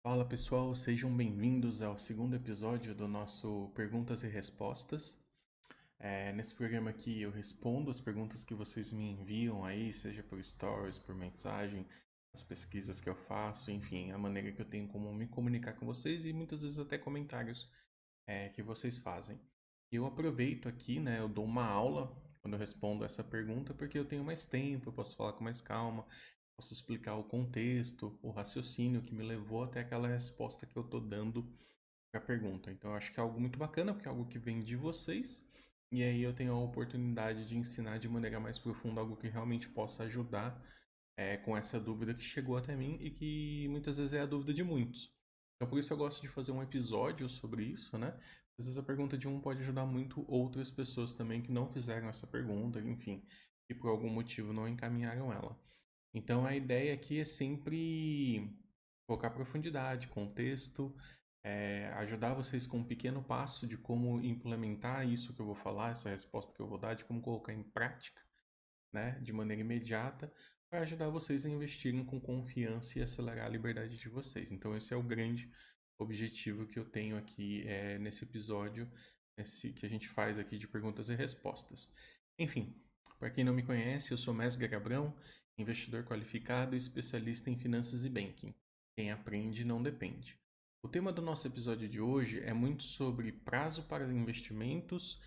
Fala pessoal, sejam bem-vindos ao segundo episódio do nosso Perguntas e Respostas. Nesse programa aqui eu respondo as perguntas que vocês me enviam aí, seja por stories, por mensagem, as pesquisas que eu faço, enfim, a maneira que eu tenho como me comunicar com vocês e muitas vezes até comentários que vocês fazem. Eu aproveito aqui, né, eu dou uma aula quando eu respondo essa pergunta porque eu tenho mais tempo, eu posso falar com mais calma, posso explicar o contexto, o raciocínio que me levou até aquela resposta que eu estou dando para a pergunta. Então, eu acho que é algo muito bacana, porque é algo que vem de vocês, e aí eu tenho a oportunidade de ensinar de maneira mais profunda algo que realmente possa ajudar com essa dúvida que chegou até mim e que muitas vezes é a dúvida de muitos. Então, por isso eu gosto de fazer um episódio sobre isso, né? Às vezes a pergunta de um pode ajudar muito outras pessoas também que não fizeram essa pergunta, enfim, e por algum motivo não encaminharam ela. Então a ideia aqui é sempre colocar profundidade, contexto, ajudar vocês com um pequeno passo de como implementar isso que eu vou falar, essa resposta que eu vou dar, de como colocar em prática, né, de maneira imediata, para ajudar vocês a investirem com confiança e acelerar a liberdade de vocês. Então esse é o grande objetivo que eu tenho aqui nesse episódio, que a gente faz aqui de perguntas e respostas. Enfim, para quem não me conhece, eu sou Mesger Abrão, investidor qualificado e especialista em finanças e banking. Quem aprende não depende. O tema do nosso episódio de hoje é muito sobre prazo para investimentos,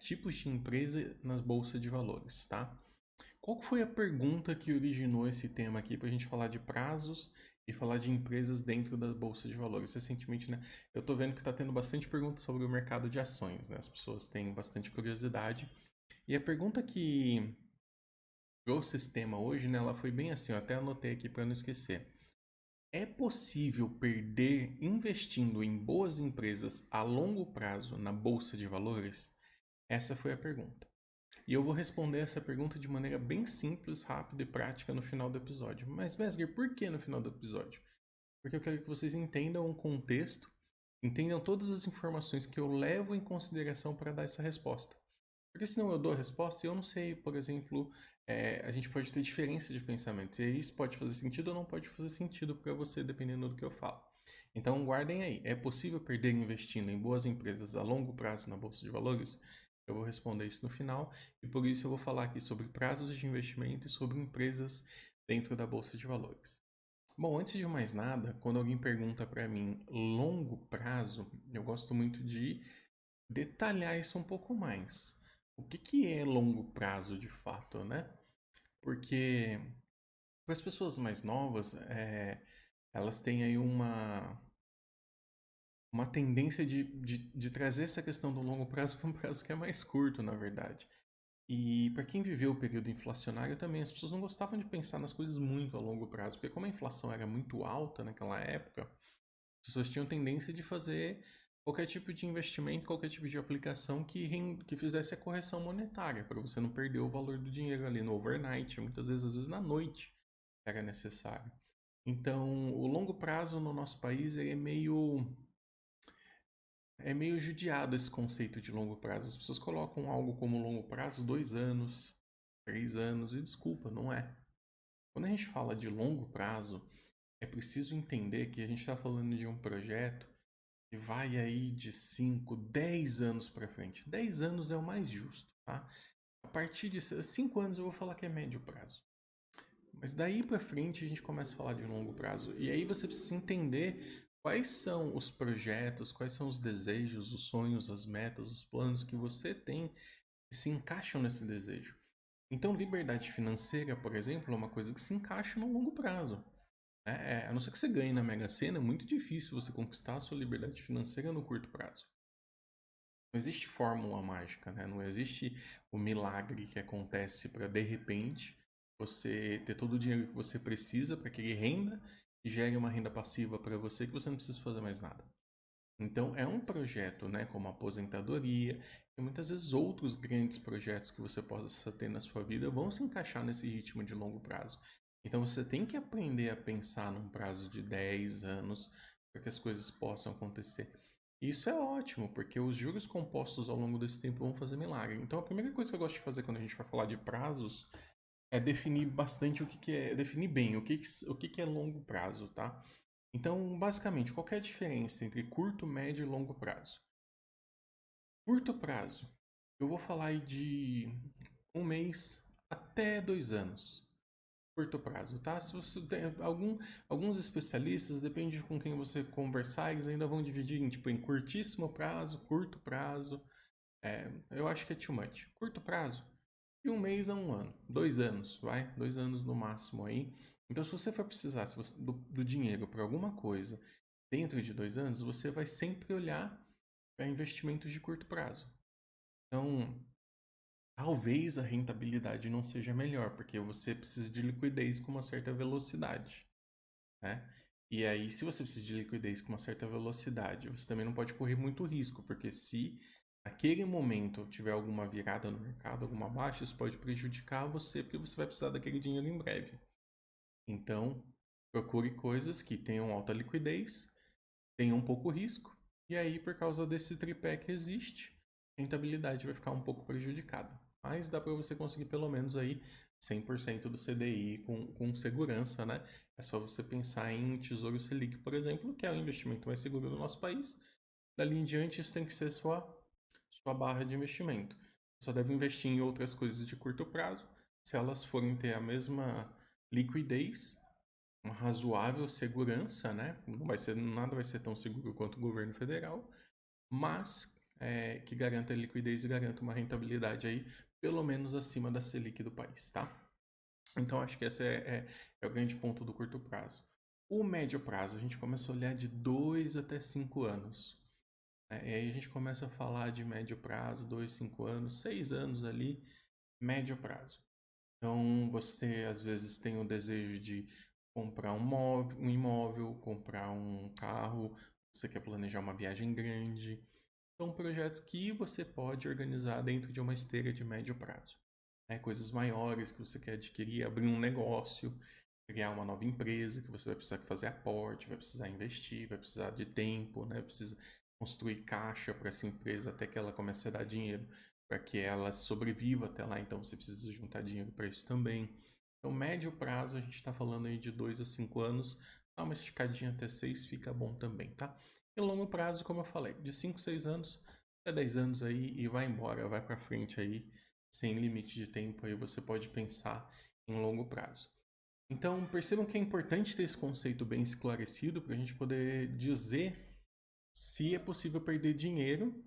tipos de empresa nas bolsas de valores, tá? Qual foi a pergunta que originou esse tema aqui para a gente falar de prazos e falar de empresas dentro da bolsa de valores? Recentemente, né, eu estou vendo que está tendo bastante perguntas sobre o mercado de ações, né? As pessoas têm bastante curiosidade. E a pergunta que trouxe esse tema hoje, né, ela foi bem assim, eu até anotei aqui para não esquecer. É possível perder investindo em boas empresas a longo prazo na bolsa de valores? Essa foi a pergunta. E eu vou responder essa pergunta de maneira bem simples, rápida e prática no final do episódio. Mas, Mesger, por que no final do episódio? Porque eu quero que vocês entendam o contexto, entendam todas as informações que eu levo em consideração para dar essa resposta. Porque senão eu dou a resposta e eu não sei, por exemplo, a gente pode ter diferença de pensamento. E isso pode fazer sentido ou não pode fazer sentido para você, dependendo do que eu falo. Então guardem aí. É possível perder investindo em boas empresas a longo prazo na Bolsa de Valores? Eu vou responder isso no final. E por isso eu vou falar aqui sobre prazos de investimento e sobre empresas dentro da Bolsa de Valores. Bom, antes de mais nada, quando alguém pergunta para mim longo prazo, eu gosto muito de detalhar isso um pouco mais. O que é longo prazo de fato, né? Porque para as pessoas mais novas, elas têm aí uma tendência de trazer essa questão do longo prazo para um prazo que é mais curto, na verdade. E para quem viveu o período inflacionário também, as pessoas não gostavam de pensar nas coisas muito a longo prazo, porque como a inflação era muito alta naquela época, as pessoas tinham tendência de fazer qualquer tipo de investimento, qualquer tipo de aplicação que fizesse a correção monetária, para você não perder o valor do dinheiro ali no overnight, muitas vezes, às vezes na noite era necessário. Então, o longo prazo no nosso país é meio judiado esse conceito de longo prazo. As pessoas colocam algo como longo prazo 2 anos, 3 anos, e desculpa, não é. Quando a gente fala de longo prazo, é preciso entender que a gente está falando de um projeto que vai aí de 5, 10 anos para frente. 10 anos é o mais justo, tá? A partir de 5 anos eu vou falar que é médio prazo. Mas daí para frente a gente começa a falar de longo prazo. E aí você precisa entender quais são os projetos, quais são os desejos, os sonhos, as metas, os planos que você tem que se encaixam nesse desejo. Então, liberdade financeira, por exemplo, é uma coisa que se encaixa no longo prazo. A não ser que você ganhe na Mega Sena, é muito difícil você conquistar a sua liberdade financeira no curto prazo. Não existe fórmula mágica, né? Não existe o milagre que acontece para de repente você ter todo o dinheiro que você precisa para que ele renda e gere uma renda passiva para você que você não precisa fazer mais nada. Então é um projeto, né, como aposentadoria e muitas vezes outros grandes projetos que você possa ter na sua vida vão se encaixar nesse ritmo de longo prazo. Então você tem que aprender a pensar num prazo de 10 anos para que as coisas possam acontecer. E isso é ótimo, porque os juros compostos ao longo desse tempo vão fazer milagre. Então a primeira coisa que eu gosto de fazer quando a gente vai falar de prazos é definir bastante definir bem o que é longo prazo, tá? Então, basicamente, qual que é a diferença entre curto, médio e longo prazo? Curto prazo, eu vou falar aí de um mês até 2 anos. Curto prazo, tá? Se você tem alguns especialistas, depende de com quem você conversar, eles ainda vão dividir em curtíssimo prazo, curto prazo. Eu acho que é too much. Curto prazo, de um mês a um ano. 2 anos, vai? 2 anos no máximo aí. Então, se você for precisar do dinheiro para alguma coisa dentro de 2 anos, você vai sempre olhar para investimentos de curto prazo. Então, talvez a rentabilidade não seja melhor, porque você precisa de liquidez com uma certa velocidade, né? E aí, se você precisa de liquidez com uma certa velocidade, você também não pode correr muito risco, porque se naquele momento tiver alguma virada no mercado, alguma baixa, isso pode prejudicar você, porque você vai precisar daquele dinheiro em breve. Então, procure coisas que tenham alta liquidez, tenham pouco risco, e aí, por causa desse tripé que existe, a rentabilidade vai ficar um pouco prejudicada. Mas dá para você conseguir pelo menos aí 100% do CDI com segurança, né? É só você pensar em Tesouro Selic, por exemplo, que é o investimento mais seguro do nosso país. Dali em diante, isso tem que ser sua barra de investimento. Você só deve investir em outras coisas de curto prazo, se elas forem ter a mesma liquidez, uma razoável segurança, né? Nada vai ser tão seguro quanto o governo federal, mas que garanta liquidez e garanta uma rentabilidade aí, pelo menos acima da Selic do país, tá? Então, acho que esse é o grande ponto do curto prazo. O médio prazo, a gente começa a olhar de 2 até 5 anos. E aí a gente começa a falar de médio prazo, 2, 5 anos, 6 anos ali, médio prazo. Então, você às vezes tem o desejo de comprar um imóvel, comprar um carro, você quer planejar uma viagem grande. São projetos que você pode organizar dentro de uma esteira de médio prazo. Coisas maiores que você quer adquirir, abrir um negócio, criar uma nova empresa que você vai precisar fazer aporte, vai precisar investir, vai precisar de tempo, né? Precisa construir caixa para essa empresa até que ela comece a dar dinheiro, para que ela sobreviva até lá. Então você precisa juntar dinheiro para isso também. Então, médio prazo, a gente está falando aí de 2 a 5 anos. Dá uma esticadinha até 6 fica bom também, tá? E longo prazo, como eu falei, de 5, 6 anos até 10 anos aí e vai embora, vai para frente aí, sem limite de tempo aí você pode pensar em longo prazo. Então, percebam que é importante ter esse conceito bem esclarecido para a gente poder dizer se é possível perder dinheiro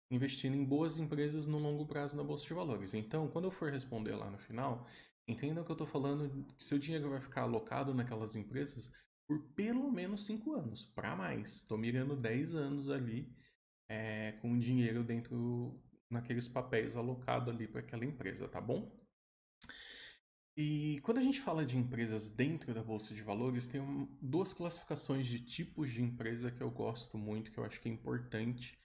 investindo em boas empresas no longo prazo na Bolsa de Valores. Então, quando eu for responder lá no final, entenda que eu estou falando que seu dinheiro vai ficar alocado naquelas empresas por pelo menos 5 anos, para mais. Estou mirando 10 anos ali com dinheiro dentro naqueles papéis alocados ali para aquela empresa, tá bom? E quando a gente fala de empresas dentro da Bolsa de Valores, tem duas classificações de tipos de empresa que eu gosto muito, que eu acho que é importante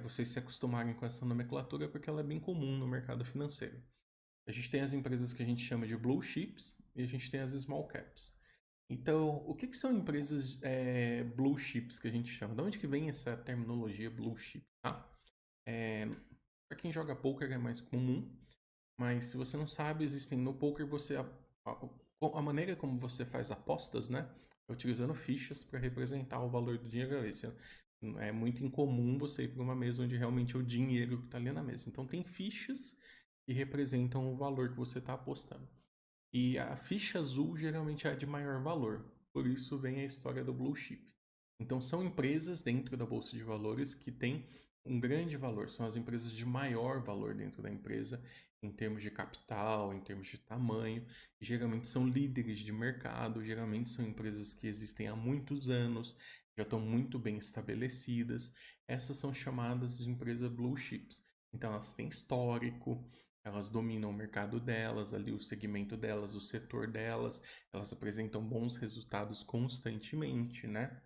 vocês se acostumarem com essa nomenclatura, porque ela é bem comum no mercado financeiro. A gente tem as empresas que a gente chama de blue chips e a gente tem as small caps. Então, o que são empresas blue chips que a gente chama? De onde que vem essa terminologia blue chip? Tá? Para quem joga poker é mais comum, mas se você não sabe, existem no poker a maneira como você faz apostas, né? É utilizando fichas para representar o valor do dinheiro ali. É muito incomum você ir para uma mesa onde realmente é o dinheiro que está ali na mesa. Então tem fichas que representam o valor que você está apostando. E a ficha azul geralmente é a de maior valor. Por isso vem a história do blue chip. Então são empresas dentro da bolsa de valores que têm um grande valor. São as empresas de maior valor dentro da empresa, em termos de capital, em termos de tamanho. Geralmente são líderes de mercado, geralmente são empresas que existem há muitos anos, já estão muito bem estabelecidas. Essas são chamadas de empresas blue chips. Então elas têm histórico, elas dominam o mercado delas, ali o segmento delas, o setor delas, elas apresentam bons resultados constantemente, né?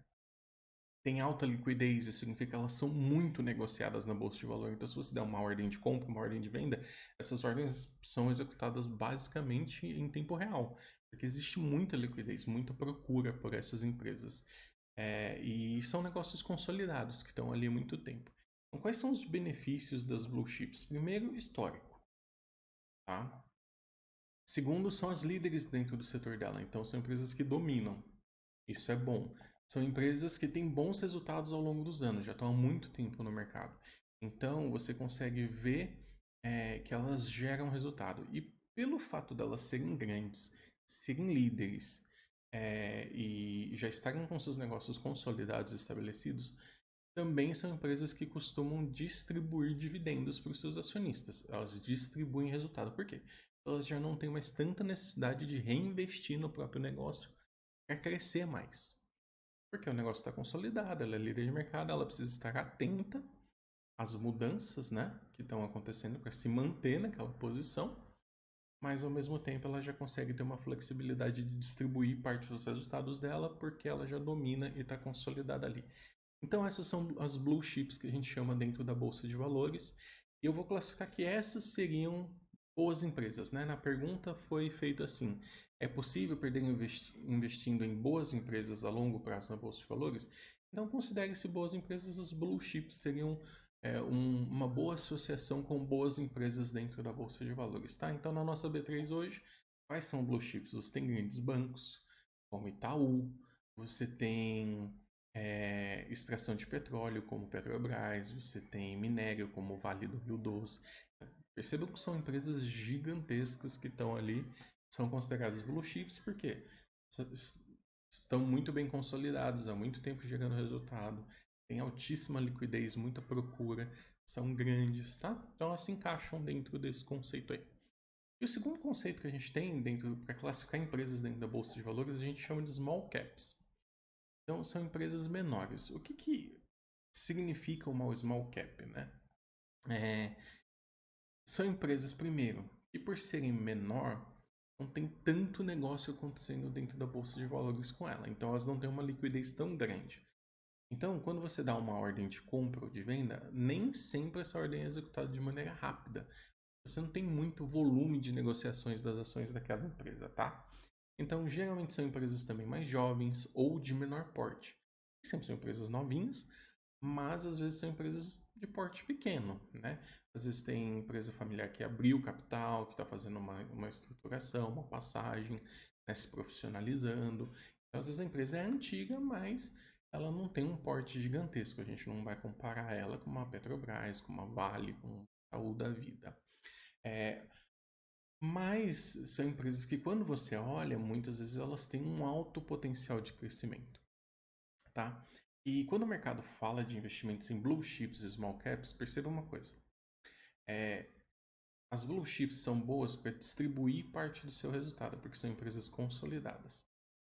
Tem alta liquidez, isso significa que elas são muito negociadas na bolsa de valor. Então, se você der uma ordem de compra, uma ordem de venda, essas ordens são executadas basicamente em tempo real, porque existe muita liquidez, muita procura por essas empresas. E são negócios consolidados que estão ali há muito tempo. Então, quais são os benefícios das blue chips? Primeiro, histórico, tá? Segundo, são as líderes dentro do setor dela. Então, são empresas que dominam. Isso é bom. são empresas que têm bons resultados ao longo dos anos, já estão há muito tempo no mercado. Então, você consegue ver que elas geram resultado. E pelo fato delas serem grandes, serem líderes e já estarem com seus negócios consolidados e estabelecidos, também são empresas que costumam distribuir dividendos para os seus acionistas. Elas distribuem resultado. Por quê? Elas já não têm mais tanta necessidade de reinvestir no próprio negócio para crescer mais. Porque o negócio está consolidado, ela é líder de mercado, ela precisa estar atenta às mudanças, né, que estão acontecendo para se manter naquela posição, mas ao mesmo tempo ela já consegue ter uma flexibilidade de distribuir parte dos resultados dela porque ela já domina e está consolidada ali. Então essas são as blue chips que a gente chama dentro da bolsa de valores. E eu vou classificar que essas seriam boas empresas, né? Na pergunta foi feito assim: é possível perder investindo em boas empresas a longo prazo na bolsa de valores? Então considere-se boas empresas, as blue chips seriam uma boa associação com boas empresas dentro da bolsa de valores, tá? Então na nossa B3 hoje, quais são blue chips? Você tem grandes bancos, como Itaú, você tem extração de petróleo, como Petrobras, você tem minério, como Vale do Rio Doce. Percebam que são empresas gigantescas que estão ali, são consideradas blue chips, porque estão muito bem consolidadas, há muito tempo gerando resultado, tem altíssima liquidez, muita procura, são grandes, tá? Então elas se encaixam dentro desse conceito aí. E o segundo conceito que a gente tem dentro para classificar empresas dentro da bolsa de valores, a gente chama de small caps. Então, são empresas menores. O que significa uma small cap, né? São empresas, primeiro, que por serem menor, não tem tanto negócio acontecendo dentro da bolsa de valores com ela. Então, elas não têm uma liquidez tão grande. Então, quando você dá uma ordem de compra ou de venda, nem sempre essa ordem é executada de maneira rápida. Você não tem muito volume de negociações das ações daquela empresa, tá? Então, geralmente são empresas também mais jovens ou de menor porte. Sempre são empresas novinhas, mas às vezes são empresas de porte pequeno, né? Às vezes tem empresa familiar que abriu capital, que está fazendo uma estruturação, uma passagem, né, se profissionalizando. Então, às vezes a empresa é antiga, mas ela não tem um porte gigantesco. A gente não vai comparar ela com uma Petrobras, com uma Vale, com um Itaú da vida. Mas são empresas que, quando você olha, muitas vezes elas têm um alto potencial de crescimento, tá? E quando o mercado fala de investimentos em blue chips e small caps, perceba uma coisa. As blue chips são boas para distribuir parte do seu resultado, porque são empresas consolidadas.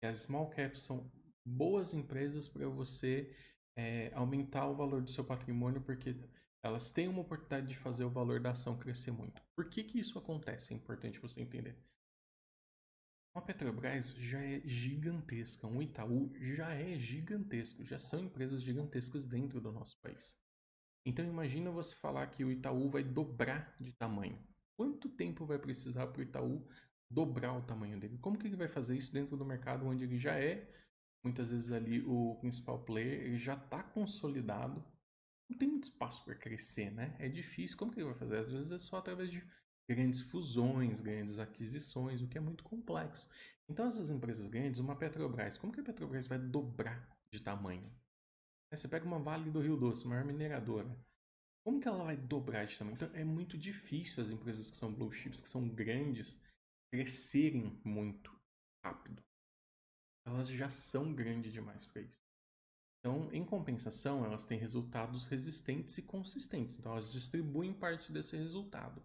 E as small caps são boas empresas para você aumentar o valor do seu patrimônio, porque elas têm uma oportunidade de fazer o valor da ação crescer muito. Por que isso acontece? É importante você entender. Uma Petrobras já é gigantesca, um Itaú já é gigantesco, já são empresas gigantescas dentro do nosso país. Então imagina você falar que o Itaú vai dobrar de tamanho. Quanto tempo vai precisar para o Itaú dobrar o tamanho dele? Como que ele vai fazer isso dentro do mercado onde ele já é, muitas vezes ali, o principal player, ele já está consolidado, não tem muito espaço para crescer, né? É difícil. Como que ele vai fazer? Às vezes é só através de grandes fusões, grandes aquisições, o que é muito complexo. Então, essas empresas grandes, uma Petrobras, como que a Petrobras vai dobrar de tamanho? Você pega uma Vale do Rio Doce, maior mineradora. Como que ela vai dobrar de tamanho? Então, é muito difícil as empresas que são blue chips, que são grandes, crescerem muito rápido. Elas já são grandes demais para isso. Então, em compensação, elas têm resultados resistentes e consistentes. Então, elas distribuem parte desse resultado.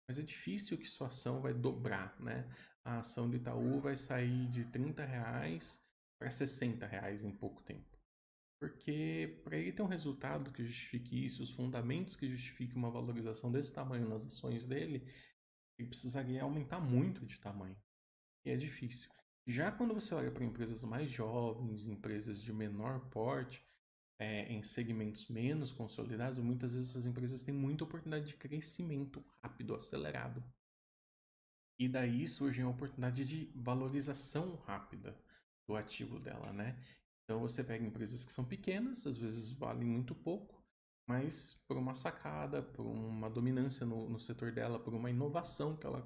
Mas é difícil que sua ação vai dobrar, né? A ação do Itaú vai sair de R$ 30 para R$ 60 em pouco tempo. Porque para ele ter um resultado que justifique isso, os fundamentos que justifiquem uma valorização desse tamanho nas ações dele, ele precisaria aumentar muito de tamanho. E é difícil. Já quando você olha para empresas mais jovens, empresas de menor porte, em segmentos menos consolidados, muitas vezes essas empresas têm muita oportunidade de crescimento rápido, acelerado. E daí surge a oportunidade de valorização rápida do ativo dela, né? Então você pega empresas que são pequenas, às vezes valem muito pouco, mas por uma sacada, por uma dominância no setor dela, por uma inovação que ela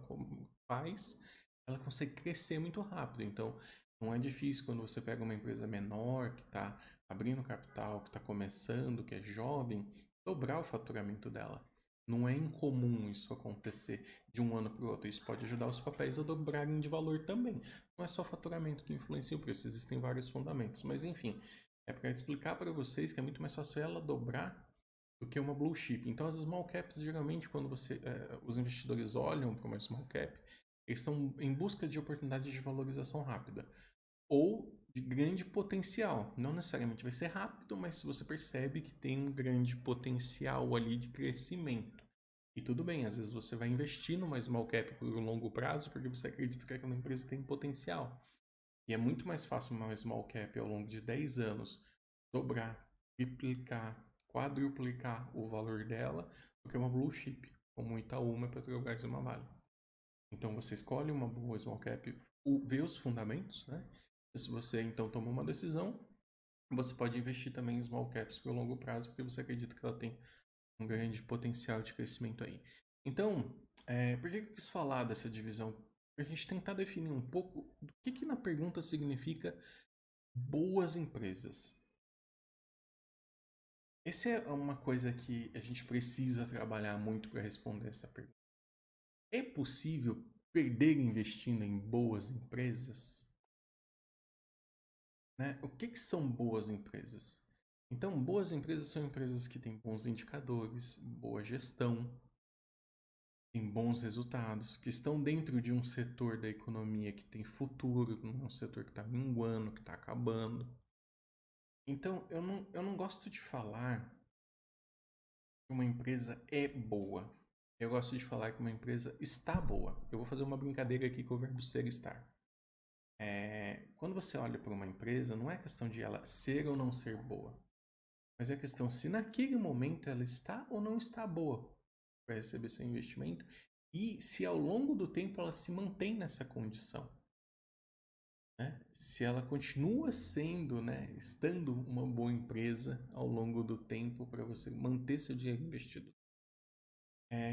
faz, ela consegue crescer muito rápido. Então, Não é difícil quando você pega uma empresa menor, que está abrindo capital, que está começando, que é jovem, dobrar o faturamento dela. Não é incomum isso acontecer de um ano para o outro. Isso pode ajudar os papéis a dobrarem de valor também. Não é só faturamento que influencia o preço, existem vários fundamentos. Mas enfim, é para explicar para vocês que é muito mais fácil ela dobrar do que uma blue chip. Então as small caps, geralmente, quando os investidores olham para uma small cap, eles estão em busca de oportunidades de valorização rápida ou de grande potencial. Não necessariamente vai ser rápido, mas se você percebe que tem um grande potencial ali de crescimento. E tudo bem, às vezes você vai investir numa small cap por um longo prazo porque você acredita que aquela empresa tem potencial. E é muito mais fácil uma small cap ao longo de 10 anos dobrar, triplicar, quadruplicar o valor dela do que uma blue chip, como Itaú, uma Petrobras e uma Vale. Então você escolhe uma boa small cap, vê os fundamentos, né? Se você então toma uma decisão, você pode investir também em small caps por longo prazo, porque você acredita que ela tem um grande potencial de crescimento aí. Então, por que eu quis falar dessa divisão? Para a gente tentar definir um pouco do que na pergunta significa boas empresas. Essa é uma coisa que a gente precisa trabalhar muito para responder essa pergunta. É possível perder investindo em boas empresas? Né? O que são boas empresas? Então, boas empresas são empresas que têm bons indicadores, boa gestão, têm bons resultados, que estão dentro de um setor da economia que tem futuro, não é um setor que está minguando, que está acabando. Então, eu não gosto de falar que uma empresa é boa. Eu gosto de falar que uma empresa está boa. Eu vou fazer uma brincadeira aqui com o verbo ser e estar. Quando você olha para uma empresa, não é questão de ela ser ou não ser boa, mas é questão se naquele momento ela está ou não está boa para receber seu investimento e se ao longo do tempo ela se mantém nessa condição. Né? Se ela continua sendo, né, estando uma boa empresa ao longo do tempo para você manter seu dinheiro investido.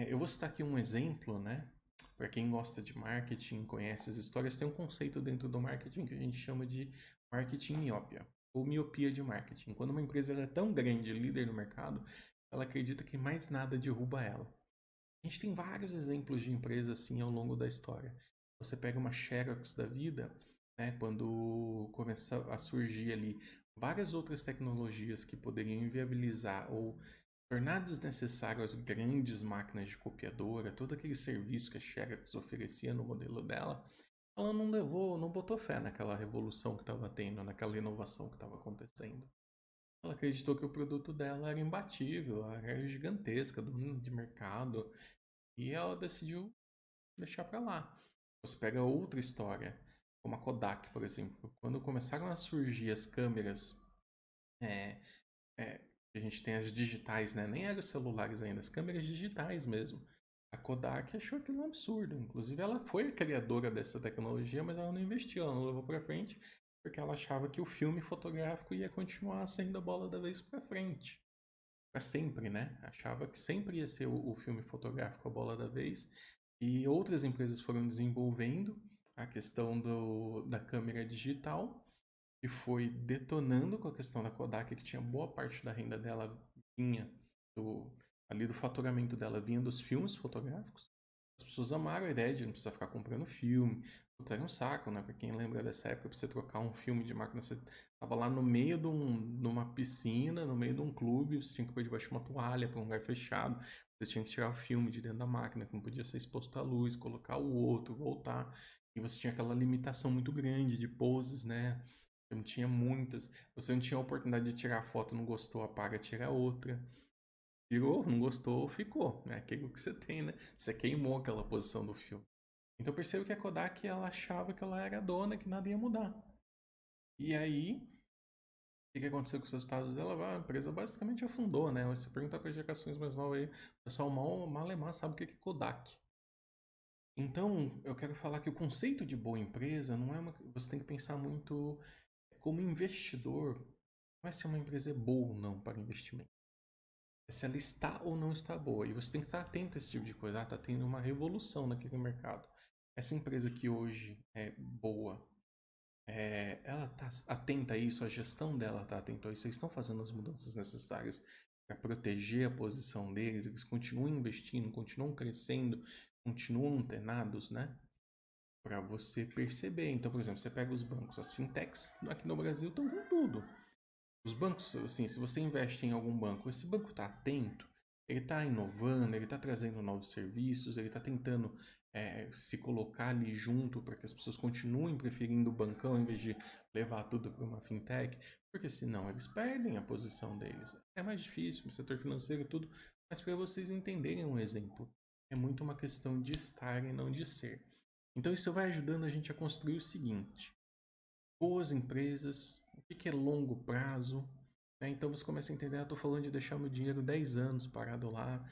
Eu vou citar aqui um exemplo, né? Para quem gosta de marketing, conhece as histórias, tem um conceito dentro do marketing que a gente chama de marketing miópia, ou miopia de marketing. Quando uma empresa é tão grande, líder no mercado, ela acredita que mais nada derruba ela. A gente tem vários exemplos de empresas assim ao longo da história. Você pega uma Xerox da vida, né, quando começa a surgir ali várias outras tecnologias que poderiam inviabilizar ou tornar desnecessário as grandes máquinas de copiadora, todo aquele serviço que a Xerox oferecia no modelo dela, ela não levou, não botou fé naquela revolução que estava tendo, naquela inovação que estava acontecendo. Ela acreditou que o produto dela era imbatível, era gigantesca, dono de mercado, e ela decidiu deixar para lá. Você pega outra história, como a Kodak, por exemplo. Quando começaram a surgir as câmeras é, a gente tem as digitais, né? Nem eram os celulares ainda, as câmeras digitais mesmo. A Kodak achou aquilo um absurdo. Inclusive, ela foi a criadora dessa tecnologia, mas ela não investiu, ela não levou para frente, porque ela achava que o filme fotográfico ia continuar sendo a bola da vez para frente. Para sempre, né? Achava que sempre ia ser o filme fotográfico a bola da vez. E outras empresas foram desenvolvendo a questão da câmera digital e foi detonando com a questão da Kodak, que tinha boa parte da renda dela vinha ali do faturamento dela, vinha dos filmes fotográficos. As pessoas amaram a ideia de não precisar ficar comprando filme. Putz, era um saco, né? Pra quem lembra dessa época, pra você trocar um filme de máquina, você tava lá no meio de uma piscina, no meio de um clube, você tinha que pôr debaixo de uma toalha para um lugar fechado. Você tinha que tirar o filme de dentro da máquina, que não podia ser exposto à luz, colocar o outro, voltar. E você tinha aquela limitação muito grande de poses, né? Não tinha muitas. Você não tinha a oportunidade de tirar foto, não gostou, apaga, tira outra. Tirou, não gostou, ficou. É aquilo que você tem, né? Você queimou aquela posição do filme. Então eu percebo que a Kodak ela achava que ela era dona, que nada ia mudar. E aí, o que aconteceu com os resultados dela? A empresa basicamente afundou, né? Você perguntar para as gerações mais novas aí, o pessoal mal sabe o que é Kodak. Então, eu quero falar que o conceito de boa empresa não é uma. Você tem que pensar muito como investidor, não é se uma empresa é boa ou não para investimento. É se ela está ou não está boa. E você tem que estar atento a esse tipo de coisa. Está tendo uma revolução naquele mercado. Essa empresa que hoje é boa, ela está atenta a isso, a gestão dela está atenta a isso, eles estão fazendo as mudanças necessárias para proteger a posição deles, eles continuam investindo, continuam crescendo, continuam antenados, né? Para você perceber. Então, por exemplo, você pega os bancos, as fintechs aqui no Brasil estão com tudo. Os bancos, assim, se você investe em algum banco, esse banco está atento, ele está inovando, ele está trazendo novos serviços, ele está tentando se colocar ali junto para que as pessoas continuem preferindo o bancão em vez de levar tudo para uma fintech, porque senão eles perdem a posição deles. É mais difícil no setor financeiro e tudo, mas para vocês entenderem um exemplo, é muito uma questão de estar e não de ser. Então isso vai ajudando a gente a construir o seguinte: boas empresas, o que é longo prazo, né? Então você começa a entender, estou falando de deixar meu dinheiro 10 anos parado lá.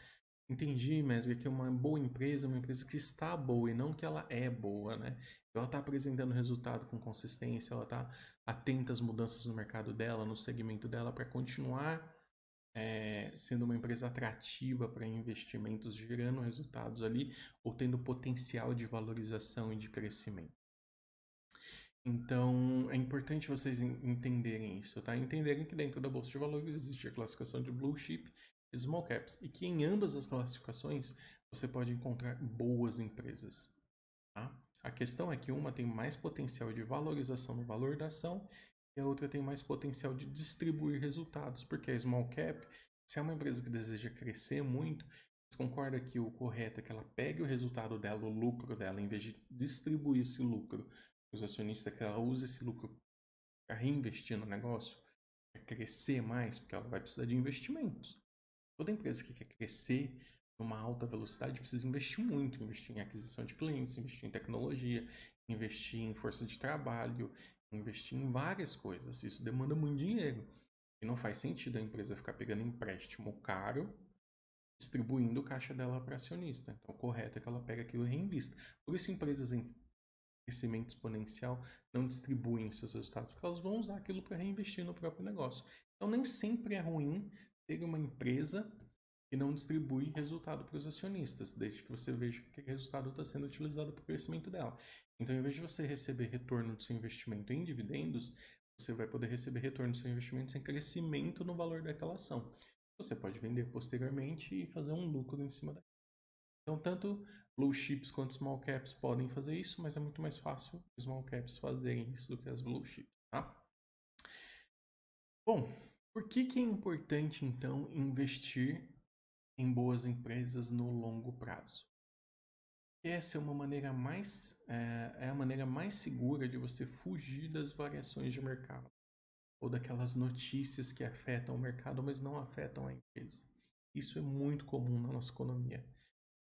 Entendi, Mestre, que uma boa empresa é uma empresa que está boa e não que ela é boa, né? Ela está apresentando resultado com consistência, ela está atenta às mudanças no mercado dela, no segmento dela, para continuar sendo uma empresa atrativa para investimentos, gerando resultados ali, ou tendo potencial de valorização e de crescimento. Então, é importante vocês entenderem isso, tá? Entenderem que dentro da Bolsa de Valores existe a classificação de Blue Chip e Small Caps, e que em ambas as classificações você pode encontrar boas empresas, tá? A questão é que uma tem mais potencial de valorização no valor da ação e a outra tem mais potencial de distribuir resultados, porque a Small Cap, se é uma empresa que deseja crescer muito, você concorda que o correto é que ela pegue o resultado dela, o lucro dela, em vez de distribuir esse lucro os acionistas, que ela use esse lucro para reinvestir no negócio, para crescer mais, porque ela vai precisar de investimentos. Toda empresa que quer crescer numa alta velocidade precisa investir muito, investir em aquisição de clientes, investir em tecnologia, investir em força de trabalho, investir em várias coisas. Isso demanda muito dinheiro. E não faz sentido a empresa ficar pegando empréstimo caro, distribuindo o caixa dela para acionista. Então, o correto é que ela pegue aquilo e reinvista. Por isso, empresas em crescimento exponencial não distribuem seus resultados, porque elas vão usar aquilo para reinvestir no próprio negócio. Então, nem sempre é ruim ter uma empresa que não distribui resultado para os acionistas, desde que você veja que o resultado está sendo utilizado para o crescimento dela. Então, em vez de você receber retorno do seu investimento em dividendos, você vai poder receber retorno do seu investimento sem crescimento no valor daquela ação. Você pode vender posteriormente e fazer um lucro em cima daquilo. Então, tanto blue chips quanto small caps podem fazer isso, mas é muito mais fácil os small caps fazerem isso do que as blue chips, tá? Bom, por que é importante, então, investir em boas empresas no longo prazo? Essa é uma maneira a maneira mais segura de você fugir das variações de mercado ou daquelas notícias que afetam o mercado, mas não afetam a empresa. Isso é muito comum na nossa economia.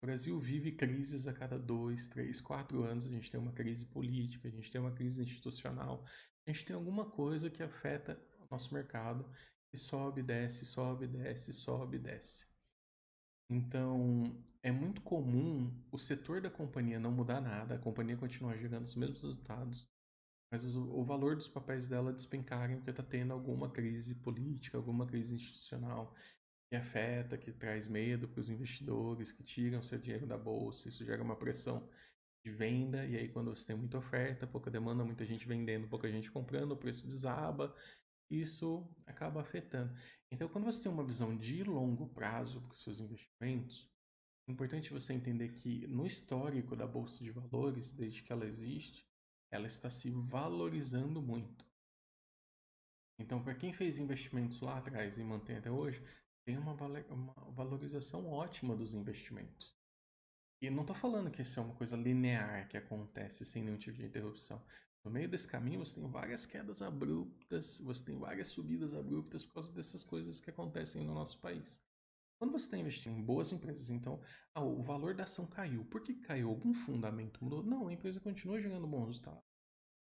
O Brasil vive crises a cada 2, 3, 4 anos. A gente tem uma crise política, a gente tem uma crise institucional, a gente tem alguma coisa que afeta o nosso mercado e sobe, desce, sobe, desce, sobe, desce. Então, é muito comum o setor da companhia não mudar nada, a companhia continuar gerando os mesmos resultados, mas o valor dos papéis dela despencarem porque está tendo alguma crise política, alguma crise institucional que afeta, que traz medo para os investidores, que tiram seu dinheiro da bolsa. Isso gera uma pressão de venda, e aí quando você tem muita oferta, pouca demanda, muita gente vendendo, pouca gente comprando, o preço desaba, isso acaba afetando. Então, quando você tem uma visão de longo prazo para os seus investimentos, é importante você entender que no histórico da Bolsa de Valores, desde que ela existe, ela está se valorizando muito. Então, para quem fez investimentos lá atrás e mantém até hoje, tem uma valorização ótima dos investimentos. E não estou falando que isso é uma coisa linear que acontece sem nenhum tipo de interrupção. No meio desse caminho você tem várias quedas abruptas, você tem várias subidas abruptas por causa dessas coisas que acontecem no nosso país. Quando você está investindo em boas empresas, então, o valor da ação caiu. Por que caiu? Algum fundamento mudou? Não, a empresa continua gerando bons resultados.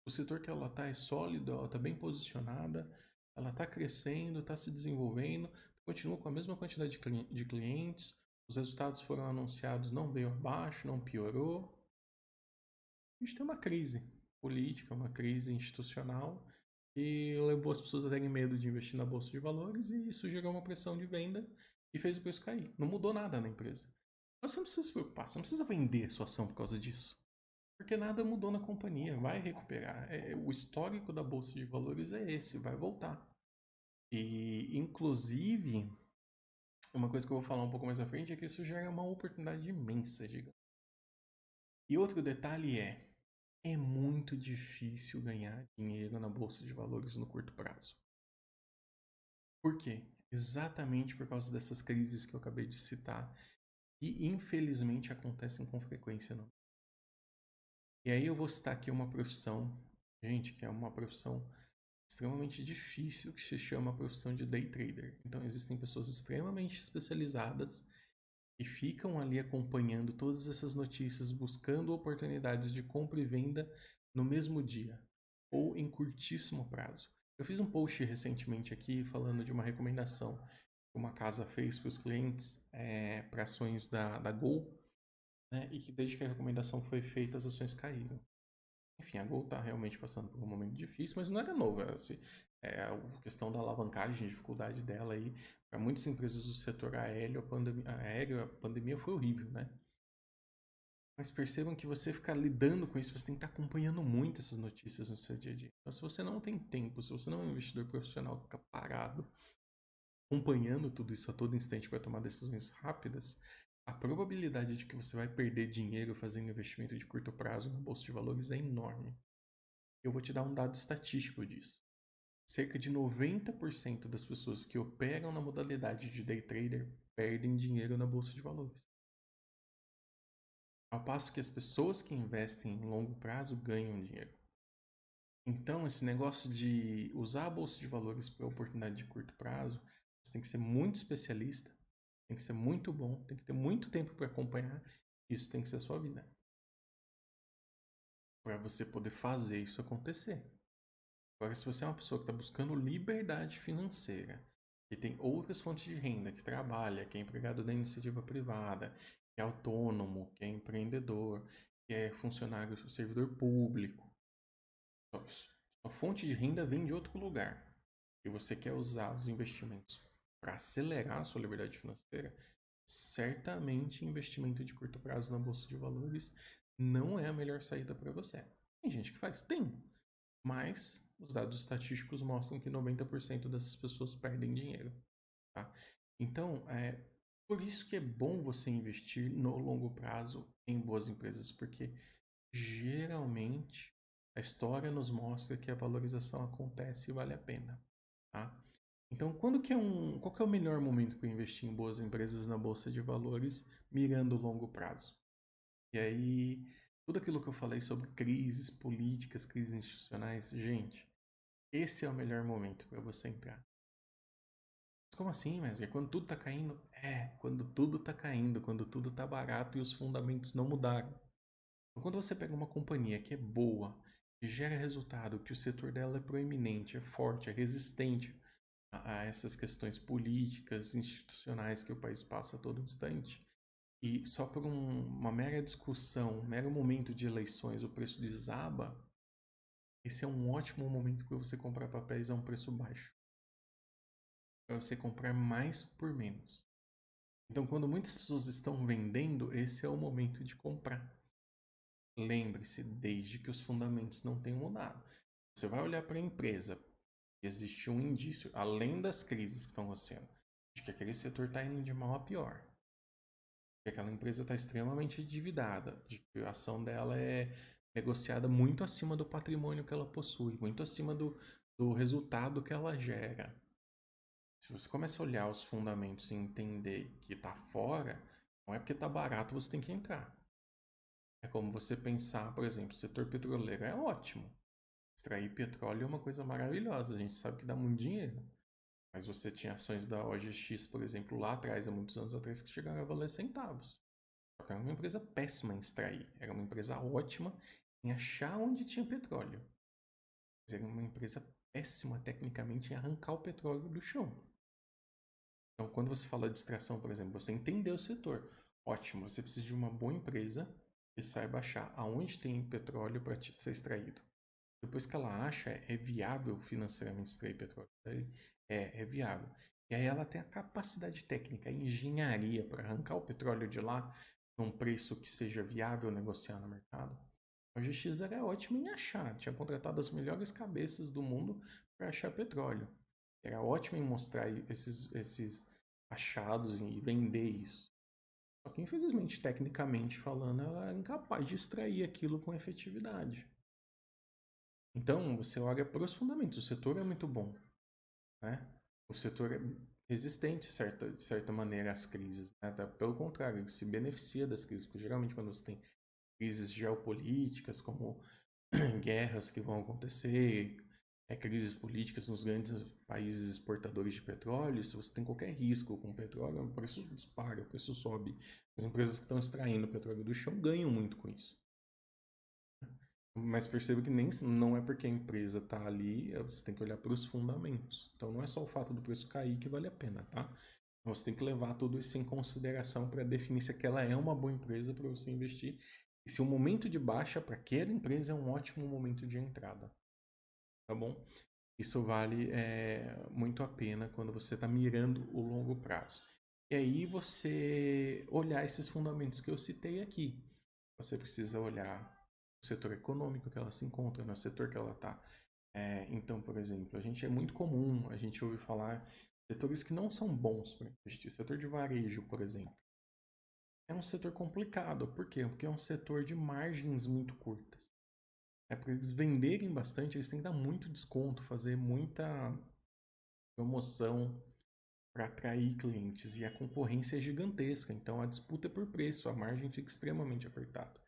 O setor que ela está é sólido, ela está bem posicionada, ela está crescendo, está se desenvolvendo, continua com a mesma quantidade de clientes, os resultados foram anunciados, não veio abaixo, não piorou. A gente tem uma crise política, uma crise institucional que levou as pessoas a terem medo de investir na bolsa de valores, e isso gerou uma pressão de venda e fez o preço cair. Não mudou nada na empresa. Mas você não precisa se preocupar, você não precisa vender sua ação por causa disso. Porque nada mudou na companhia, vai recuperar. O histórico da Bolsa de Valores é esse, vai voltar. E, inclusive, uma coisa que eu vou falar um pouco mais à frente é que isso gera uma oportunidade imensa, digamos. E outro detalhe é muito difícil ganhar dinheiro na Bolsa de Valores no curto prazo. Por quê? Exatamente por causa dessas crises que eu acabei de citar, e infelizmente acontecem com frequência. Não? E aí eu vou citar aqui uma profissão, gente, que é uma profissão extremamente difícil, que se chama a profissão de day trader. Então existem pessoas extremamente especializadas que ficam ali acompanhando todas essas notícias, buscando oportunidades de compra e venda no mesmo dia ou em curtíssimo prazo. Eu fiz um post recentemente aqui falando de uma recomendação que uma casa fez para os clientes para ações da Gol, né, e que desde que a recomendação foi feita as ações caíram. Enfim, a Gol está realmente passando por um momento difícil, mas não era novo. Era, assim, a questão da alavancagem, dificuldade dela aí. Para muitas empresas do setor aéreo, a pandemia foi horrível, né? Mas percebam que você ficar lidando com isso, você tem que estar acompanhando muito essas notícias no seu dia a dia. Então, se você não tem tempo, se você não é um investidor profissional que fica parado, acompanhando tudo isso a todo instante para tomar decisões rápidas, a probabilidade de que você vai perder dinheiro fazendo investimento de curto prazo na bolsa de valores é enorme. Eu vou te dar um dado estatístico disso. Cerca de 90% das pessoas que operam na modalidade de day trader perdem dinheiro na bolsa de valores. Ao passo que as pessoas que investem em longo prazo ganham dinheiro. Então, esse negócio de usar a bolsa de valores para oportunidade de curto prazo, você tem que ser muito especialista, tem que ser muito bom, tem que ter muito tempo para acompanhar. Isso tem que ser a sua vida. Para você poder fazer isso acontecer. Agora, se você é uma pessoa que está buscando liberdade financeira, que tem outras fontes de renda, que trabalha, que é empregado da iniciativa privada, que é autônomo, que é empreendedor, que é funcionário, servidor público, sua fonte de renda vem de outro lugar, e você quer usar os investimentos para acelerar a sua liberdade financeira, certamente investimento de curto prazo na bolsa de valores não é a melhor saída para você. Tem gente que faz? Tem. Mas os dados estatísticos mostram que 90% dessas pessoas perdem dinheiro. Tá? Então, por isso que é bom você investir no longo prazo em boas empresas, porque geralmente a história nos mostra que a valorização acontece e vale a pena. Tá? Então, qual que é o melhor momento para investir em boas empresas na Bolsa de Valores, mirando o longo prazo? E aí, tudo aquilo que eu falei sobre crises políticas, crises institucionais, gente, esse é o melhor momento para você entrar. Mas como assim, Mestre? Quando tudo tá caindo? Quando tudo tá caindo, quando tudo tá barato e os fundamentos não mudaram. Então, quando você pega uma companhia que é boa, que gera resultado, que o setor dela é proeminente, é forte, é resistente a essas questões políticas, institucionais que o país passa a todo instante, e só por uma mera discussão, um mero momento de eleições, o preço desaba, esse é um ótimo momento para você comprar papéis a um preço baixo. Para você comprar mais por menos. Então, quando muitas pessoas estão vendendo, esse é o momento de comprar. Lembre-se, desde que os fundamentos não tenham mudado. Você vai olhar para a empresa, existe um indício, além das crises que estão acontecendo, de que aquele setor está indo de mal a pior. Que aquela empresa está extremamente endividada, de que a ação dela é negociada muito acima do patrimônio que ela possui, muito acima do resultado que ela gera. Se você começa a olhar os fundamentos e entender que está fora, não é porque está barato você tem que entrar. É como você pensar, por exemplo, o setor petroleiro é ótimo. Extrair petróleo é uma coisa maravilhosa, a gente sabe que dá muito dinheiro. Mas você tinha ações da OGX, por exemplo, lá atrás, há muitos anos atrás, que chegaram a valer centavos. Só que era uma empresa péssima em extrair. Era uma empresa ótima em achar onde tinha petróleo. Mas era uma empresa péssima tecnicamente em arrancar o petróleo do chão. Então, quando você fala de extração, por exemplo, você entendeu o setor. Ótimo, você precisa de uma boa empresa que saiba achar aonde tem petróleo para ser extraído. Depois que ela acha, é viável financeiramente extrair petróleo. É viável. E aí ela tem a capacidade técnica, a engenharia para arrancar o petróleo de lá num preço que seja viável negociar no mercado. A OGX era ótima em achar, tinha contratado as melhores cabeças do mundo para achar petróleo. Era ótima em mostrar esses achados e vender isso. Só que, infelizmente, tecnicamente falando, ela era incapaz de extrair aquilo com efetividade. Então, você olha para os fundamentos. O setor é muito bom, né? O setor é resistente, de certa maneira, às crises, né? Pelo contrário, ele se beneficia das crises, porque geralmente quando você tem crises geopolíticas, como guerras que vão acontecer, crises políticas nos grandes países exportadores de petróleo, se você tem qualquer risco com o petróleo, o preço dispara, o preço sobe. As empresas que estão extraindo o petróleo do chão ganham muito com isso. Mas perceba que não é porque a empresa está ali, você tem que olhar para os fundamentos. Então não é só o fato do preço cair que vale a pena, tá? Então, você tem que levar tudo isso em consideração para definir se aquela é uma boa empresa para você investir. E se o momento de baixa para aquela empresa é um ótimo momento de entrada, tá bom? Isso vale muito a pena quando você está mirando o longo prazo. E aí você olhar esses fundamentos que eu citei aqui. Você precisa olhar o setor econômico que ela se encontra, no setor que ela está. Então, por exemplo, é muito comum a gente ouvir falar setores que não são bons para investir. Setor de varejo, por exemplo. É um setor complicado. Por quê? Porque é um setor de margens muito curtas. Para eles venderem bastante, eles têm que dar muito desconto, fazer muita promoção para atrair clientes. E a concorrência é gigantesca. Então, a disputa é por preço, a margem fica extremamente apertada.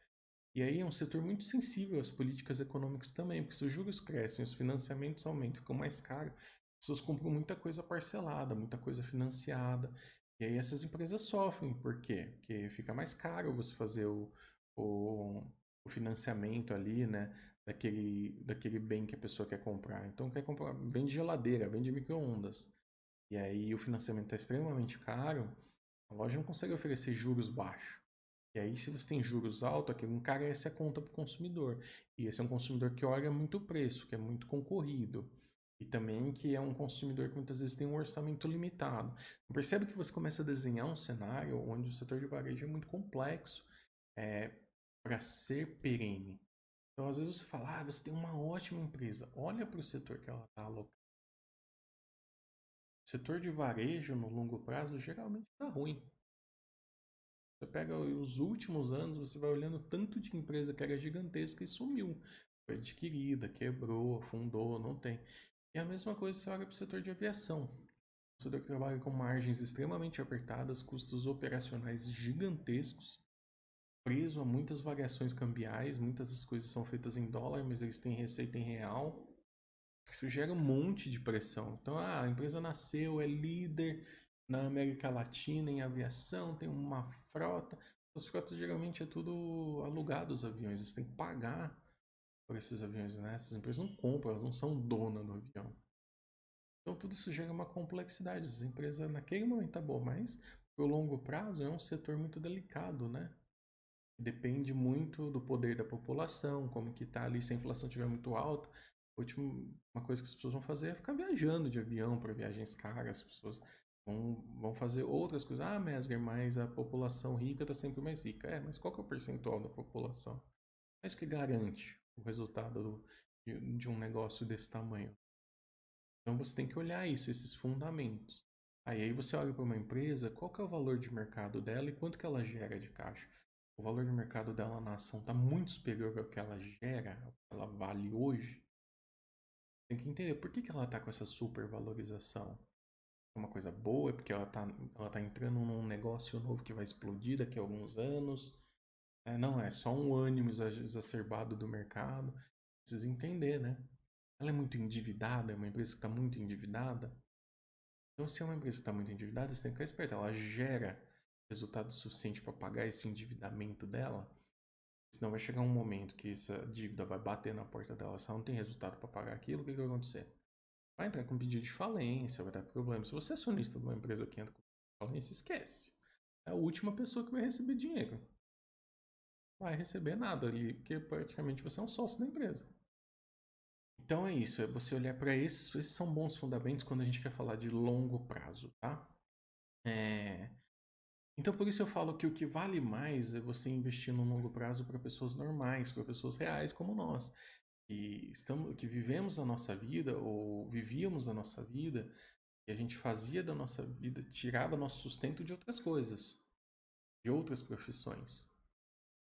E aí é um setor muito sensível às políticas econômicas também, porque se os juros crescem, os financiamentos aumentam, ficam mais caros, as pessoas compram muita coisa parcelada, muita coisa financiada. E aí essas empresas sofrem. Por quê? Porque fica mais caro você fazer o, o financiamento ali, né? Daquele bem que a pessoa quer comprar. Então quer comprar, vende geladeira, vende micro-ondas. E aí o financiamento está extremamente caro, a loja não consegue oferecer juros baixos. E aí, se você tem juros altos, aquilo encarece a conta para o consumidor. E esse é um consumidor que olha muito o preço, que é muito concorrido. E também que é um consumidor que muitas vezes tem um orçamento limitado. Percebe que você começa a desenhar um cenário onde o setor de varejo é muito complexo para ser perene. Então, às vezes você fala, você tem uma ótima empresa. Olha para o setor que ela está alocada. O setor de varejo, no longo prazo, geralmente está ruim. Você pega os últimos anos, você vai olhando tanto de empresa que era gigantesca e sumiu. Foi adquirida, quebrou, afundou, não tem. E a mesma coisa você olha para o setor de aviação. O setor que trabalha com margens extremamente apertadas, custos operacionais gigantescos, preso a muitas variações cambiais, muitas das coisas são feitas em dólar, mas eles têm receita em real. Isso gera um monte de pressão. Então, a empresa nasceu, é líder na América Latina em aviação, tem uma frota. As frotas geralmente é tudo alugado os aviões, você tem que pagar por esses aviões, né? Essas empresas não compram, elas não são donas do avião. Então tudo isso gera uma complexidade. As empresas naquele momento tá bom, mas pro longo prazo é um setor muito delicado, né? Depende muito do poder da população, como que tá ali, se a inflação estiver muito alta. Uma coisa que as pessoas vão fazer é ficar viajando de avião para viagens caras. As pessoas vão fazer outras coisas. Mesger, mas a população rica está sempre mais rica. Mas qual que é o percentual da população? É isso que garante o resultado de um negócio desse tamanho. Então você tem que olhar isso, esses fundamentos. Aí você olha para uma empresa, qual que é o valor de mercado dela e quanto que ela gera de caixa. O valor de mercado dela na ação está muito superior ao que ela gera, ao que ela vale hoje. Tem que entender por que ela está com essa supervalorização. É uma coisa boa, é porque ela tá entrando num negócio novo que vai explodir daqui a alguns anos. Não, é só um ânimo exacerbado do mercado. Precisa entender, né? Ela é muito endividada, é uma empresa que está muito endividada. Então, se é uma empresa que está muito endividada, você tem que ficar esperto. Ela gera resultado suficiente para pagar esse endividamento dela. Senão vai chegar um momento que essa dívida vai bater na porta dela. Se ela não tem resultado para pagar aquilo, o que vai acontecer? Vai entrar com pedido de falência, vai dar problema. Se você é acionista de uma empresa que entra com falência, esquece. É a última pessoa que vai receber dinheiro. Não vai receber nada ali, porque praticamente você é um sócio da empresa. Então é isso, é você olhar para esses são bons fundamentos quando a gente quer falar de longo prazo, tá? Então, por isso eu falo que o que vale mais é você investir no longo prazo para pessoas normais, para pessoas reais como nós, que vivemos a nossa vida ou vivíamos a nossa vida e a gente fazia da nossa vida, tirava nosso sustento de outras coisas, de outras profissões.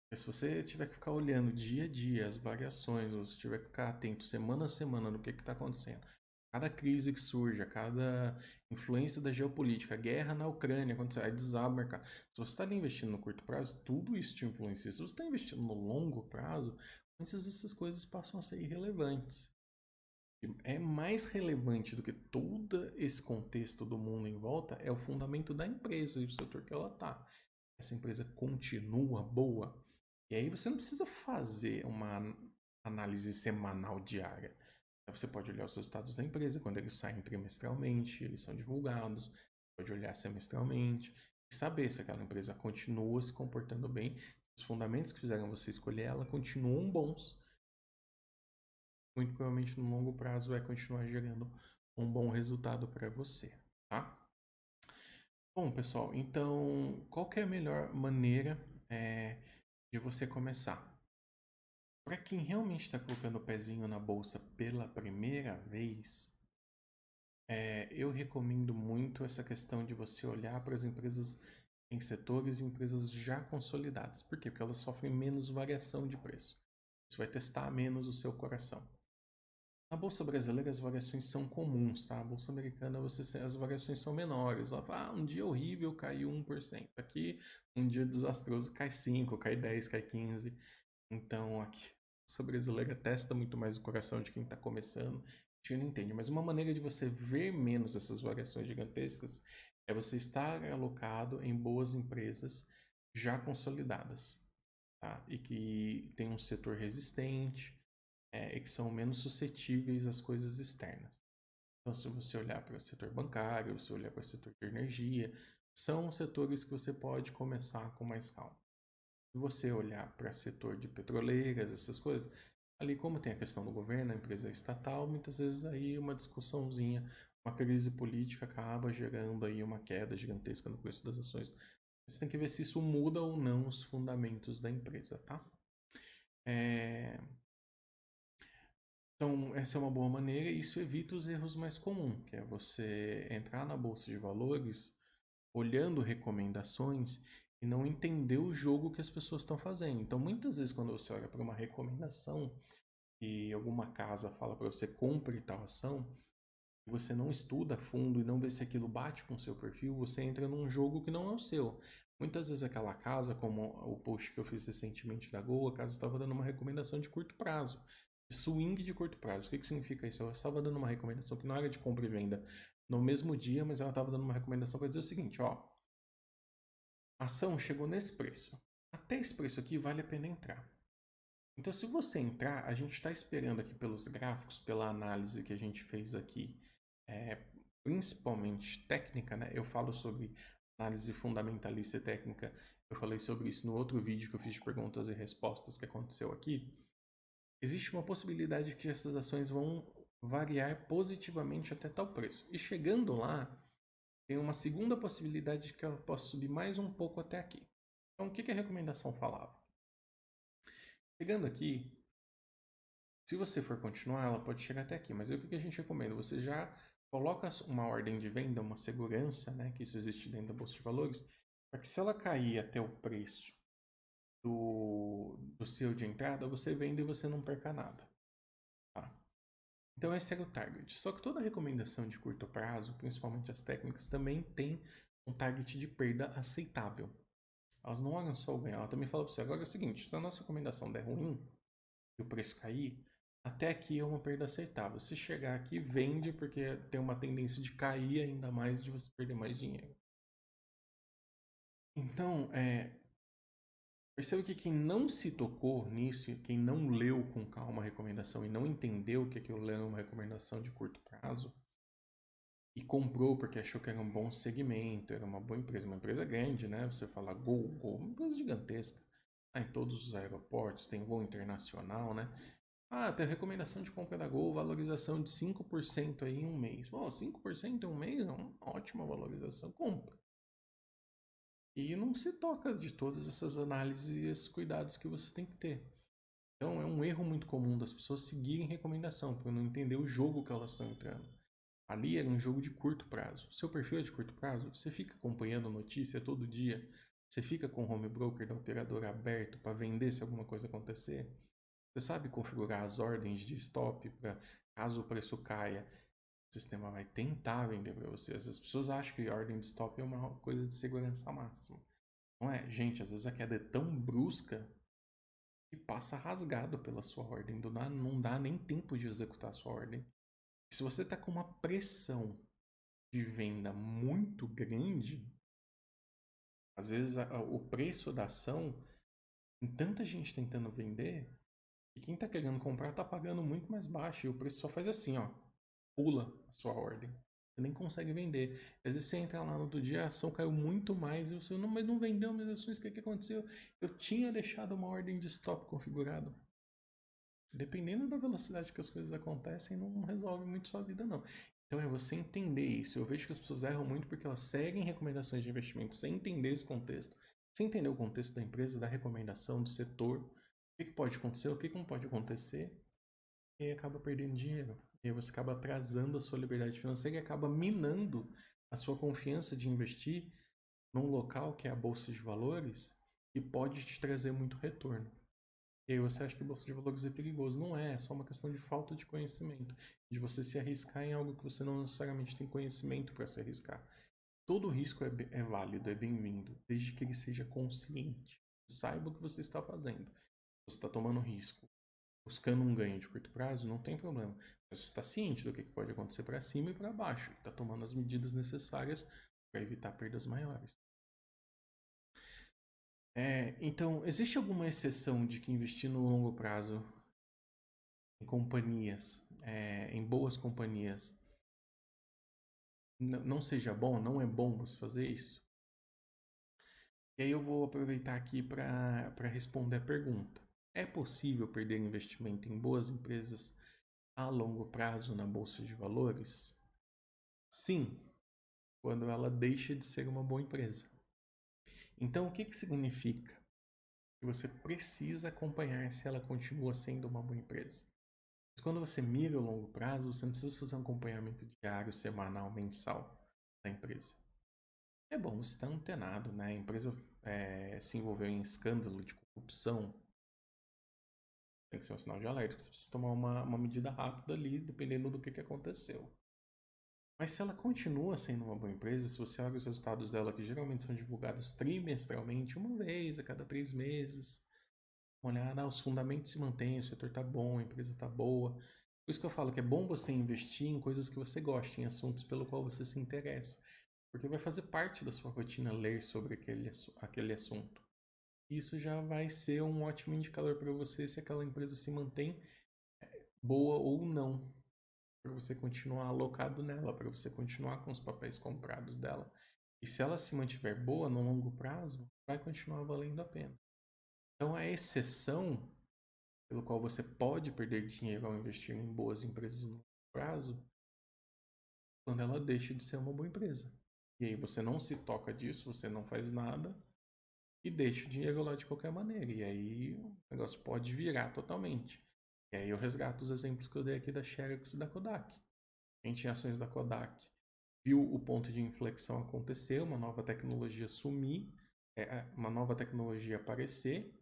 Porque se você tiver que ficar olhando dia a dia as variações, ou se tiver que ficar atento semana a semana no que está acontecendo, cada crise que surge, a cada influência da geopolítica, a guerra na Ucrânia, quando aí desaba o mercado. Se você está investindo no curto prazo, tudo isso te influencia. Se você está investindo no longo prazo, muitas dessas coisas passam a ser irrelevantes. É mais relevante do que todo esse contexto do mundo em volta é o fundamento da empresa e o setor que ela está. Essa empresa continua boa. E aí você não precisa fazer uma análise semanal diária. Você pode olhar os resultados da empresa quando eles saem trimestralmente, eles são divulgados. Pode olhar semestralmente e saber se aquela empresa continua se comportando bem, se os fundamentos que fizeram você escolher ela continuam bons. Muito provavelmente no longo prazo vai continuar gerando um bom resultado para você, tá? Bom, pessoal, então qual que é a melhor maneira de você começar? Para quem realmente está colocando o pezinho na bolsa pela primeira vez, eu recomendo muito essa questão de você olhar para as empresas em setores e empresas já consolidadas. Por quê? Porque elas sofrem menos variação de preço. Você vai testar menos o seu coração. Na Bolsa Brasileira as variações são comuns, tá? A Bolsa Americana as variações são menores. Um dia horrível caiu 1%. Aqui, um dia desastroso cai 5%, cai 10%, cai 15%. Então, aqui, a Bolsa Brasileira testa muito mais o coração de quem está começando, de quem não entende. Mas uma maneira de você ver menos essas variações gigantescas é você estar alocado em boas empresas já consolidadas, tá? E que tem um setor resistente, e que são menos suscetíveis às coisas externas. Então, se você olhar para o setor bancário, se olhar para o setor de energia, são setores que você pode começar com mais calma. Se você olhar para o setor de petroleiras, essas coisas, ali como tem a questão do governo, a empresa estatal, muitas vezes aí uma discussãozinha, uma crise política acaba gerando aí uma queda gigantesca no preço das ações. Você tem que ver se isso muda ou não os fundamentos da empresa, tá? Então, essa é uma boa maneira e isso evita os erros mais comuns, que é você entrar na bolsa de valores olhando recomendações e não entender o jogo que as pessoas estão fazendo. Então, muitas vezes, quando você olha para uma recomendação e alguma casa fala para você compre tal ação, e você não estuda a fundo e não vê se aquilo bate com o seu perfil, você entra num jogo que não é o seu. Muitas vezes aquela casa, como o post que eu fiz recentemente da Gol, a casa estava dando uma recomendação de curto prazo. Swing de curto prazo. O que significa isso? Ela estava dando uma recomendação que não era de compra e venda no mesmo dia, mas ela estava dando uma recomendação para dizer o seguinte, ó, a ação chegou nesse preço. Até esse preço aqui vale a pena entrar. Então, se você entrar, a gente está esperando aqui pelos gráficos, pela análise que a gente fez aqui, principalmente técnica, né? Eu falo sobre análise fundamentalista e técnica. Eu falei sobre isso no outro vídeo que eu fiz de perguntas e respostas que aconteceu aqui. Existe uma possibilidade de que essas ações vão variar positivamente até tal preço. E chegando lá, tem uma segunda possibilidade de que ela possa subir mais um pouco até aqui. Então, o que a recomendação falava? Chegando aqui, se você for continuar, ela pode chegar até aqui. Mas aí, o que a gente recomenda? Você já coloca uma ordem de venda, uma segurança, né, que isso existe dentro da Bolsa de Valores, para que se ela cair até o preço do seu de entrada, você vende e você não perca nada. Tá? Então esse era o target. Só que toda recomendação de curto prazo, principalmente as técnicas, também tem um target de perda aceitável. Elas não olham só o ganho, ela também fala para você, agora é o seguinte, se a nossa recomendação der ruim e o preço cair, até aqui é uma perda aceitável. Se chegar aqui, vende porque tem uma tendência de cair ainda mais, de você perder mais dinheiro. Então, perceba que quem não se tocou nisso, quem não leu com calma a recomendação e não entendeu que aquilo é uma recomendação de curto prazo, e comprou porque achou que era um bom segmento, era uma boa empresa, uma empresa grande, né? Você fala Gol, uma empresa gigantesca. Em todos os aeroportos, tem voo internacional, né? Tem recomendação de compra da Gol, valorização de 5% aí em um mês. Bom, 5% em um mês é uma ótima valorização. Compra. e não se toca de todas essas análises e esses cuidados que você tem que ter. Então é um erro muito comum das pessoas seguirem recomendação, por não entender o jogo que elas estão entrando. Ali era um jogo de curto prazo. Seu perfil é de curto prazo? Você fica acompanhando notícia todo dia? Você fica com o home broker da operadora aberto para vender se alguma coisa acontecer? Você sabe configurar as ordens de stop para caso o preço caia, o sistema vai tentar vender para você. As pessoas acham que a ordem de stop é uma coisa de segurança máxima. Não é? Gente, às vezes a queda é tão brusca que passa rasgado pela sua ordem. Não dá nem tempo de executar a sua ordem. Se você está com uma pressão de venda muito grande, às vezes o preço da ação, tem tanta gente tentando vender, e quem está querendo comprar está pagando muito mais baixo. E o preço só faz assim, ó, pula a sua ordem. Você nem consegue vender. Às vezes você entra lá no outro dia, a ação caiu muito mais e você mas não vendeu minhas ações, o que aconteceu? Eu tinha deixado uma ordem de stop configurada. Dependendo da velocidade que as coisas acontecem, não resolve muito sua vida, não. Então é você entender isso. Eu vejo que as pessoas erram muito porque elas seguem recomendações de investimento sem entender esse contexto. Sem entender o contexto da empresa, da recomendação, do setor. O que pode acontecer, o que não pode acontecer. E aí acaba perdendo dinheiro. E aí você acaba atrasando a sua liberdade financeira e acaba minando a sua confiança de investir num local que é a Bolsa de Valores e pode te trazer muito retorno. E aí você acha que bolsa de valores é perigoso. Não é só uma questão de falta de conhecimento. De você se arriscar em algo que você não necessariamente tem conhecimento para se arriscar. Todo risco é válido, é bem-vindo, desde que ele seja consciente. Saiba o que você está fazendo. Você está tomando risco, buscando um ganho de curto prazo, não tem problema. Mas você está ciente do que pode acontecer para cima e para baixo. E está tomando as medidas necessárias para evitar perdas maiores. Então, existe alguma exceção de que investir no longo prazo em companhias, em boas companhias, não seja bom, não é bom você fazer isso? E aí eu vou aproveitar aqui para responder a pergunta. É possível perder investimento em boas empresas a longo prazo na bolsa de valores? Sim, quando ela deixa de ser uma boa empresa. Então, o que significa? Que você precisa acompanhar se ela continua sendo uma boa empresa. Mas quando você mira o longo prazo, você não precisa fazer um acompanhamento diário, semanal, mensal da empresa. É bom você estar antenado, né? A empresa se envolveu em escândalo de corrupção. Tem que ser um sinal de alerta. Você precisa tomar uma medida rápida ali, dependendo do que aconteceu. Mas se ela continua sendo uma boa empresa, se você olha os resultados dela, que geralmente são divulgados trimestralmente, uma vez a cada 3 meses, olhar, os fundamentos se mantêm, o setor está bom, a empresa está boa. Por isso que eu falo que é bom você investir em coisas que você gosta, em assuntos pelo qual você se interessa. Porque vai fazer parte da sua rotina ler sobre aquele assunto. Isso já vai ser um ótimo indicador para você se aquela empresa se mantém boa ou não. Para você continuar alocado nela, para você continuar com os papéis comprados dela. E se ela se mantiver boa no longo prazo, vai continuar valendo a pena. Então a exceção pelo qual você pode perder dinheiro ao investir em boas empresas no longo prazo, quando ela deixa de ser uma boa empresa. E aí você não se toca disso, você não faz nada e deixa o dinheiro lá de qualquer maneira. E aí o negócio pode virar totalmente. E aí eu resgato os exemplos que eu dei aqui da Xerox e da Kodak. Quem tinha ações da Kodak viu o ponto de inflexão acontecer, uma nova tecnologia sumir, uma nova tecnologia aparecer,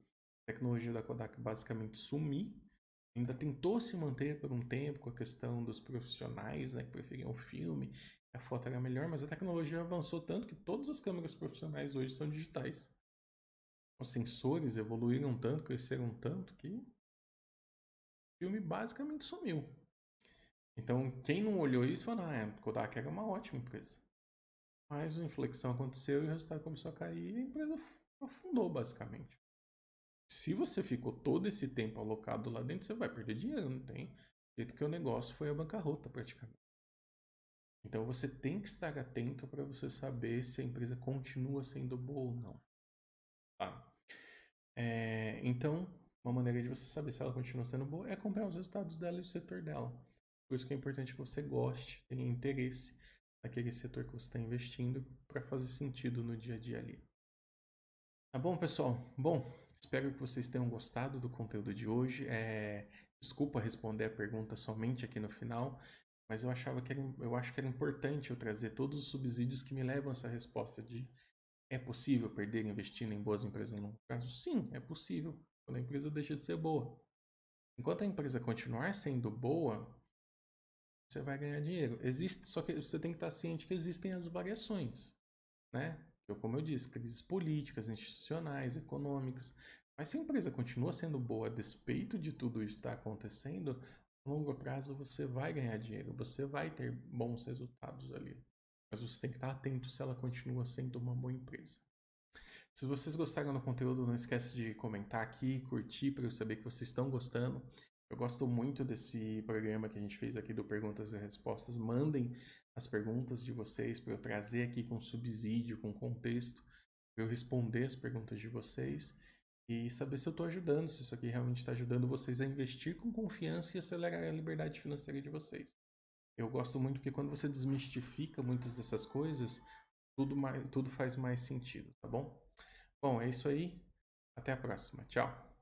a tecnologia da Kodak basicamente sumir, ainda tentou se manter por um tempo com a questão dos profissionais, né, que preferiam o filme, a foto era melhor, mas a tecnologia avançou tanto que todas as câmeras profissionais hoje são digitais. Os sensores evoluíram tanto, cresceram tanto que o filme basicamente sumiu. Então, quem não olhou isso falou, a Kodak era uma ótima empresa. Mas a inflexão aconteceu e o resultado começou a cair e a empresa afundou, basicamente. Se você ficou todo esse tempo alocado lá dentro, você vai perder dinheiro, não tem jeito que o negócio foi a bancarrota praticamente. Então você tem que estar atento para você saber se a empresa continua sendo boa ou não. Tá? Então, uma maneira de você saber se ela continua sendo boa é acompanhar os resultados dela e o setor dela. Por isso que é importante que você goste, tenha interesse naquele setor que você está investindo para fazer sentido no dia a dia ali. Tá bom, pessoal? Bom, espero que vocês tenham gostado do conteúdo de hoje. Desculpa responder a pergunta somente aqui no final, mas eu acho que era importante eu trazer todos os subsídios que me levam a essa resposta de é possível perder investindo em boas empresas no longo prazo? Sim, é possível, quando a empresa deixa de ser boa. Enquanto a empresa continuar sendo boa, você vai ganhar dinheiro. Só que você tem que estar ciente que existem as variações, né? Como eu disse, crises políticas, institucionais, econômicas. Mas se a empresa continua sendo boa a despeito de tudo isso que está acontecendo, a longo prazo você vai ganhar dinheiro, você vai ter bons resultados ali. Mas você tem que estar atento se ela continua sendo uma boa empresa. Se vocês gostaram do conteúdo, não esquece de comentar aqui, curtir para eu saber que vocês estão gostando. Eu gosto muito desse programa que a gente fez aqui do Perguntas e Respostas. Mandem as perguntas de vocês para eu trazer aqui com subsídio, com contexto, para eu responder as perguntas de vocês e saber se eu estou ajudando, se isso aqui realmente está ajudando vocês a investir com confiança e acelerar a liberdade financeira de vocês. Eu gosto muito porque quando você desmistifica muitas dessas coisas, tudo faz mais sentido, tá bom? Bom, é isso aí. Até a próxima. Tchau.